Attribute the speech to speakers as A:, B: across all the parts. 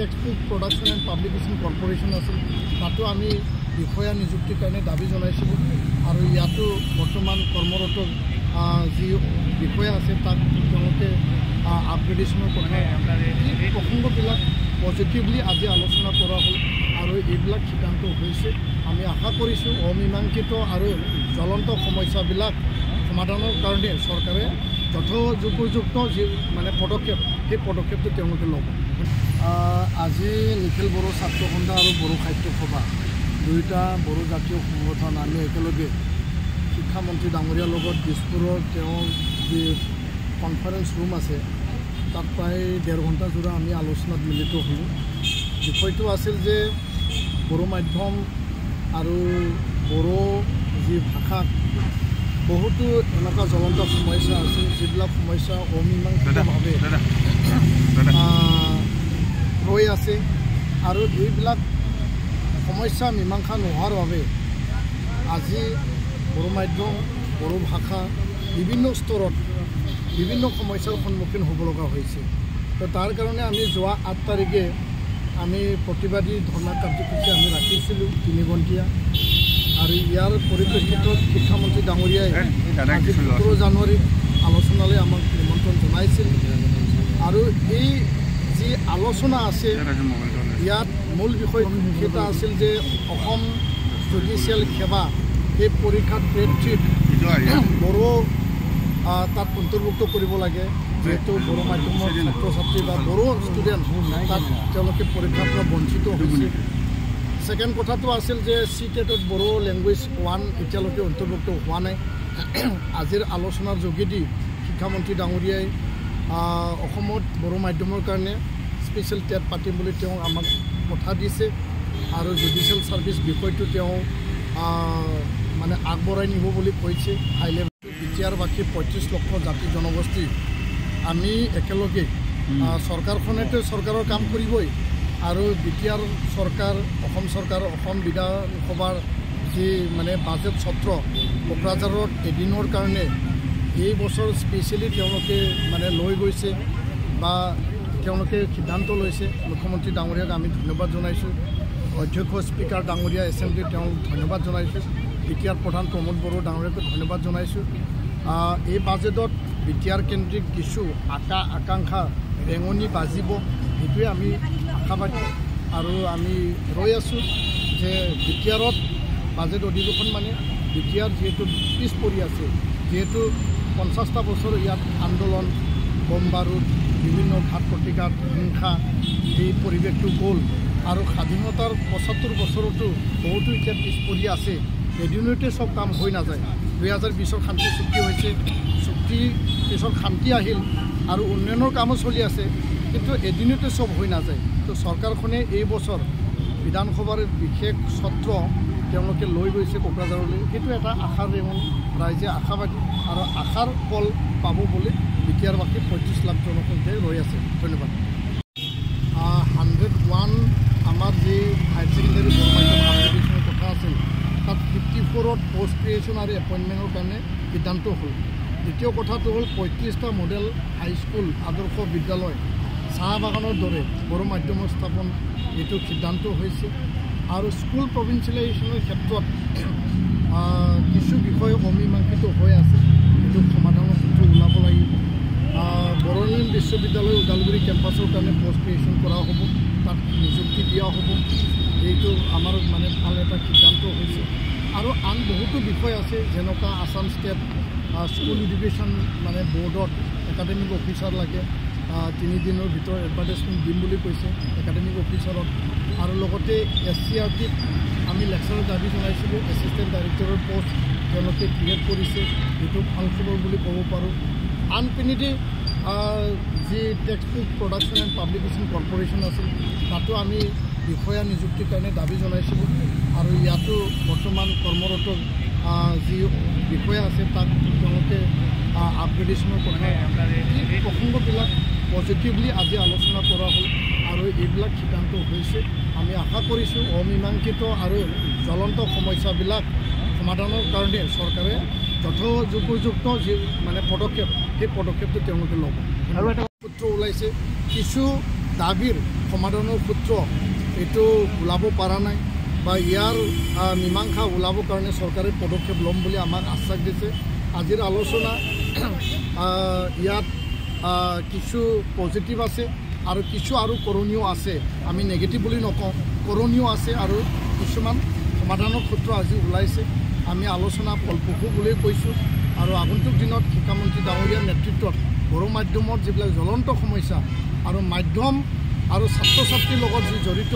A: Textbook production and publication corporation আছিল তাতো আমি বিষয়া নিযুক্তিৰ কাৰণে দাবী জনাইছিলোঁ আৰু ইয়াতো বৰ্তমান কৰ্মৰত যি বিষয়া আছে তাক তেওঁলোকে আপগ্ৰেডেশ্যনৰ কথা এই প্ৰসংগবিলাক পজিটিভলি আজি আলোচনা কৰা হ'ল আৰু এইবিলাক সিদ্ধান্ত হৈছে আমি আশা কৰিছোঁ অমীমাংসিত আৰু জ্বলন্ত সমস্যাবিলাক সমাধানৰ কাৰণে চৰকাৰে যথোপযুক্ত যি পদক্ষেপ সেই পদক্ষেপটো তেওঁলোকে ল'ব আজি নিখিল বড়ো ছাত্ৰ সন্থা আৰু বড়ো সাহিত্য সভা দুয়োটা বড়ো জাতীয় সংগঠন আমি একেলগে শিক্ষামন্ত্ৰী ডাঙৰীয়াৰ লগত দিছপুৰৰ তেওঁ যি কনফাৰেন্স ৰুম আছে তাত প্ৰায় 1.5 ঘণ্টা জোৰা আমি আলোচনাত মিলিত হ'লোঁ বিষয়টো আছিল যে বড়ো মাধ্যম আৰু বড়ো যি ভাষা বহুতো এনেকুৱা জ্বলন্ত সমস্যা আছে যিবিলাক সমস্যা অমীমাংসিতভাৱে হৈ আছে আৰু এইবিলাক সমস্যা মীমাংসা নোহোৱাৰ বাবে আজি বড়ো মাধ্যম বড়ো ভাষা বিভিন্ন স্তৰত বিভিন্ন সমস্যাৰ সন্মুখীন হ'ব লগা হৈছে তো তাৰ কাৰণে আমি যোৱা 8 তাৰিখে আমি প্ৰতিবাদী ধৰ্ণা কাৰ্যসূচী আমি ৰাখিছিলোঁ 3 ঘণ্টীয়া আৰু ইয়াৰ পৰিপ্ৰেক্ষিতত শিক্ষামন্ত্ৰী ডাঙৰীয়াই 17 জানুৱাৰীত আলোচনালৈ আমাক নিমন্ত্ৰণ জনাইছিল আৰু এই যি আলোচনা আছে ইয়াত মূল বিষয় এটা আছিল যে অসম জুডিচিয়েল সেৱা এই পৰীক্ষাত গ্ৰেড 3 বড়ো তাত অন্তৰ্ভুক্ত কৰিব লাগে যেহেতু বড়ো মাধ্যমৰ ছাত্ৰ ছাত্ৰী বা বড়ো ষ্টুডেণ্ট তাত তেওঁলোকে পৰীক্ষাৰ পৰা বঞ্চিত হৈছে সেকেন্ড কথাটো আছিল যে সিটেটত বড়ো ল্যাঙ্গুৱেজ 1 এতিয়ালৈকে অন্তৰ্ভুক্ত হোৱা নাই আজিৰ আলোচনাৰ যোগেদি শিক্ষামন্ত্ৰী ডাঙৰীয়াই অসমত বড়ো মাধ্যমৰ কাৰণে স্পেচিয়েল টেট পাতিম বুলি তেওঁ আমাক কথা দিছে আৰু জুডিচিয়েল সাৰ্ভিস বিষয়টো তেওঁ আগবঢ়াই নিব বুলি কৈছে হাই লেভেল বিটিআৰ বাকী 35 লক্ষ জাতি জনগোষ্ঠী আমি একেলগে চৰকাৰখনেতো চৰকাৰৰ কাম কৰিবই আৰু বিটিআৰ চৰকাৰ অসম চৰকাৰ অসম বিধানসভাৰ যি বাজেট সত্ৰ কোকৰাঝাৰত এদিনৰ কাৰণে এই বছৰ স্পেচিয়েলি তেওঁলোকে লৈ গৈছে বা তেওঁলোকে সিদ্ধান্ত লৈছে মুখ্যমন্ত্ৰী ডাঙৰীয়াক আমি ধন্যবাদ জনাইছোঁ অধ্যক্ষ স্পিকাৰ ডাঙৰীয়া এছেম্বলি তেওঁ ধন্যবাদ জনাইছোঁ বিটিআৰ প্ৰধান প্ৰমোদ বড়ো ডাঙৰীয়াক ধন্যবাদ জনাইছোঁ এই বাজেটত বিটিআৰ কেন্দ্ৰিক কিছু আকাংক্ষা ৰেঙনি বাজিব সেইটোৱে আমি আশাবাদী আৰু আমি ৰৈ আছোঁ যে বিটিআৰত বাজেট অধিৱেশন বিটিআৰ যিহেতু পিছ পৰি আছে যেহেতু 50টা বছৰ ইয়াত আন্দোলন বম বাৰুদ বিভিন্ন ঘাত প্ৰতিঘাত হিংসা এই পৰিৱেশটো গ'ল আৰু স্বাধীনতাৰ 75 বছৰতো বহুতো এতিয়া পিছ পৰি আছে এদিনতে সব কাম হৈ নাযায় 2020 শান্তি চুক্তি হৈছে চুক্তি পিছত শান্তি আহিল আৰু উন্নয়নৰ কামো চলি আছে কিন্তু এদিনতে সব হৈ নাযায় তো চৰকাৰখনে এই বছৰ বিধানসভাৰ বিশেষ সত্ৰ তেওঁলোকে লৈ গৈছে কোকৰাঝাৰলৈ সেইটো এটা আশাৰ ৰেঙনি ৰাইজে আশাবাদী আৰু আশাৰ ফল পাব বুলি বিটিআৰ বাকী 25 লাখ জনসংখ্যাই ৰৈ আছে ধন্যবাদ 101 আমাৰ যি হায়াৰ ছেকেণ্ডাৰী বড়ো মাধ্যম আপগ্ৰেডেশ্যনৰ কথা আছিল তাত 54ত পোষ্ট ক্ৰিয়েশ্যন আৰু এপইণ্টমেণ্টৰ কাৰণে সিদ্ধান্ত হ'ল দ্বিতীয় কথাটো হ'ল 35টা মডেল হাইস্কুল আদৰ্শ বিদ্যালয় চাহ বাগানৰ দৰে বড়ো মাধ্যমৰ স্থাপন এইটো সিদ্ধান্ত হৈছে আৰু স্কুল প্ৰভিন্সিয়েলাইজেশ্যনৰ ক্ষেত্ৰত কিছু বিষয় অমীমাংসিত হৈ আছে এইটো সমাধানৰ সূত্ৰ ওলাব লাগিব বড়োলেণ্ড বিশ্ববিদ্যালয় ওদালগুৰি কেম্পাছৰ কাৰণে পোষ্ট ক্ৰিয়েশ্যন কৰা হ'ব তাত নিযুক্তি দিয়া হ'ব এইটো আমাৰ ভাল এটা সিদ্ধান্ত হৈছে আৰু আন বহুতো বিষয় আছে যেনেকুৱা আসাম ষ্টেট স্কুল এডুকেশ্যন বোৰ্ডত একাডেমিক অফিচাৰ লাগে 3 দিনৰ ভিতৰত এডভাৰটাইজমেণ্ট দিম বুলি কৈছে একাডেমিক অফিচাৰত আৰু লগতে SCRTত আমি লেকচাৰৰ দাবী জনাইছিলোঁ এছিষ্টেণ্ট ডাইৰেক্টৰৰ পোষ্ট তেওঁলোকে ক্ৰিয়েট কৰিছে এইটো ভাল খবৰ বুলি ক'ব পাৰোঁ আনপিনিদি যি textbook production and publication corporation আছিল তাতো আমি বিষয়া নিযুক্তিৰ কাৰণে দাবী জনাইছিলোঁ আৰু ইয়াতো বৰ্তমান কৰ্মৰত যি বিষয়া আছে তাক তেওঁলোকে আপগ্ৰেডেশ্যনৰ কথা এই প্ৰসংগবিলাক পজিটিভলি আজি আলোচনা কৰা হ'ল আৰু এইবিলাক সিদ্ধান্ত হৈছে আমি আশা কৰিছোঁ অমীমাংসিত আৰু জ্বলন্ত সমস্যাবিলাক সমাধানৰ কাৰণে চৰকাৰে যথোপযুক্ত যি পদক্ষেপ সেই পদক্ষেপটো তেওঁলোকে ল'ব আৰু এটা সূত্ৰ ওলাইছে কিছু দাবীৰ সমাধানৰ সূত্ৰ এইটো ওলাব পৰা নাই বা ইয়াৰ মীমাংসা ওলাবৰ কাৰণে চৰকাৰে পদক্ষেপ ল'ম বুলি আমাক আশ্বাস দিছে। আজিৰ আলোচনা ইয়াত কিছু পজিটিভ আছে আৰু কিছু আৰু কৰণীয় আছে। আমি নেগেটিভ বুলি নকওঁ, কৰণীয় আছে আৰু কিছুমান সমাধানৰ সূত্ৰ আজি ওলাইছে। আমি আলোচনা ফলপ্ৰসূ বুলি কৈছোঁ আৰু আগন্তুক দিনত শিক্ষামন্ত্ৰী ডাঙৰীয়াৰ নেতৃত্বত বড়ো মাধ্যমৰ যিবিলাক জ্বলন্ত সমস্যা আৰু মাধ্যম আৰু ছাত্ৰ ছাত্ৰীৰ লগত যি জড়িত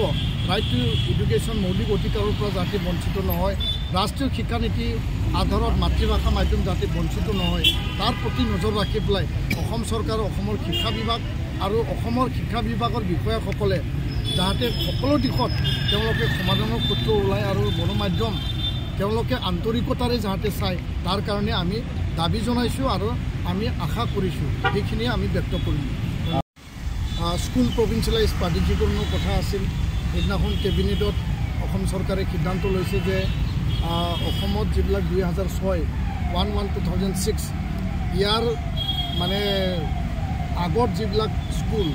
A: ৰাইট টু এডুকেশ্যন মৌলিক অধিকাৰৰ পৰা যাতে বঞ্চিত নহয়, ৰাষ্ট্ৰীয় শিক্ষানীতি আধাৰত মাতৃভাষা মাধ্যম যাতে বঞ্চিত নহয়, তাৰ প্ৰতি নজৰ ৰাখি পেলাই অসম চৰকাৰ, অসমৰ শিক্ষা বিভাগ আৰু অসমৰ শিক্ষা বিভাগৰ বিষয়াসকলে যাতে সকলো দিশত তেওঁলোকে সমাধানৰ সূত্ৰ ওলায় আৰু বড়ো মাধ্যম তেওঁলোকে আন্তৰিকতাৰে যাতে চায়, তাৰ কাৰণে আমি দাবী জনাইছোঁ আৰু আমি আশা কৰিছোঁ। সেইখিনিয়ে আমি ব্যক্ত কৰিলোঁ। স্কুল প্ৰভিঞ্চিয়েলাইজ প্ৰাধিকৰণৰ কথা আছিল। সেইদিনাখন কেবিনেটত অসম চৰকাৰে সিদ্ধান্ত লৈছে যে অসমত যিবিলাক 2006 2006 ইয়াৰ মানে আগত যিবিলাক স্কুল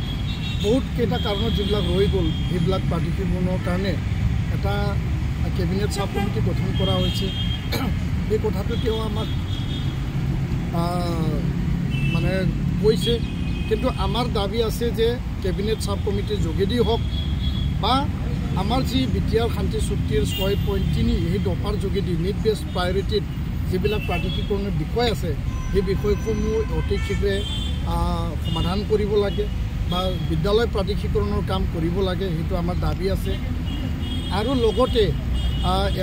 A: বহুত কেইটা কাৰণত যিবিলাক ৰৈ গ'ল, সেইবিলাক প্ৰাধিকৰণৰ কাৰণে এটা কেবিনেট চাব কমিটি গঠন কৰা হৈছে। এই কথাটো তেওঁ আমাক মানে কৈছে, কিন্তু আমাৰ দাবী আছে যে কেবিনেট চাব কমিটিৰ যোগেদি হওক বা আমাৰ যি বিটিআৰ শান্তি চুক্তিৰ 6.3 সেই দফাৰ যোগেদি নিড বেছ প্ৰায়ৰিটিত যিবিলাক প্ৰাধিকৰণৰ বিষয় আছে, সেই বিষয়সমূহ অতি শীঘ্ৰে সমাধান কৰিব লাগে বা বিদ্যালয় প্ৰাধিকৰণৰ কাম কৰিব লাগে, সেইটো আমাৰ দাবী আছে। আৰু লগতে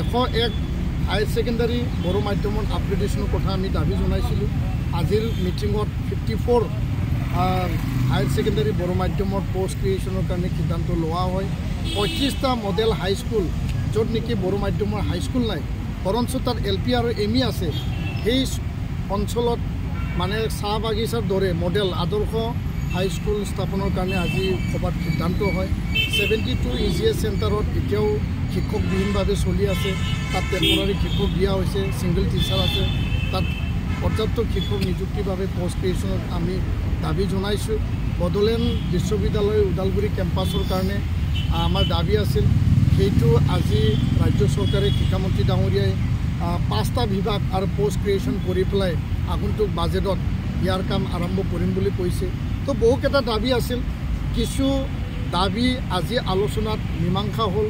A: 101 হায়াৰ ছেকেণ্ডাৰী বড়ো মাধ্যমৰ আপগ্ৰেডেশ্যনৰ কথা আমি দাবী জনাইছিলোঁ। আজিৰ মিটিঙত 54 হায়াৰ ছেকেণ্ডাৰী বড়ো মাধ্যমৰ পষ্ট ক্ৰিয়েশ্যনৰ কাৰণে সিদ্ধান্ত লোৱা হয়। 35টা মডেল হাইস্কুল য'ত নেকি বড়ো মাধ্যমৰ হাইস্কুল নাই, বৰঞ্চ তাত LP আৰু ME আছে, সেই অঞ্চলত মানে চাহ বাগিচাৰ দৰে মডেল আদৰ্শ হাইস্কুল স্থাপনৰ কাৰণে আজি সভাত সিদ্ধান্ত হয়। 72 EGS চেণ্টাৰত এতিয়াও শিক্ষকবিহীনভাৱে চলি আছে, তাত টেম্পৰাৰী শিক্ষক দিয়া হৈছে, ছিংগল টিচাৰ আছে, তাত পৰ্যাপ্ত শিক্ষক নিযুক্তিৰ বাবে পষ্ট ক্ৰিয়েশ্যনত আমি দাবী জনাইছোঁ। বড়োলেণ্ড বিশ্ববিদ্যালয় ওদালগুৰি কেম্পাছৰ কাৰণে আমাৰ দাবী আছিল, সেইটো আজি ৰাজ্য চৰকাৰে শিক্ষামন্ত্ৰী ডাঙৰীয়াই 5টা বিভাগ আৰু পষ্ট ক্ৰিয়েশ্যন কৰি পেলাই আগন্তুক বাজেটত ইয়াৰ কাম আৰম্ভ কৰিম বুলি কৈছে। তো বহুকেইটা দাবী আছিল, কিছু দাবী আজি আলোচনাত মীমাংসা হ'ল।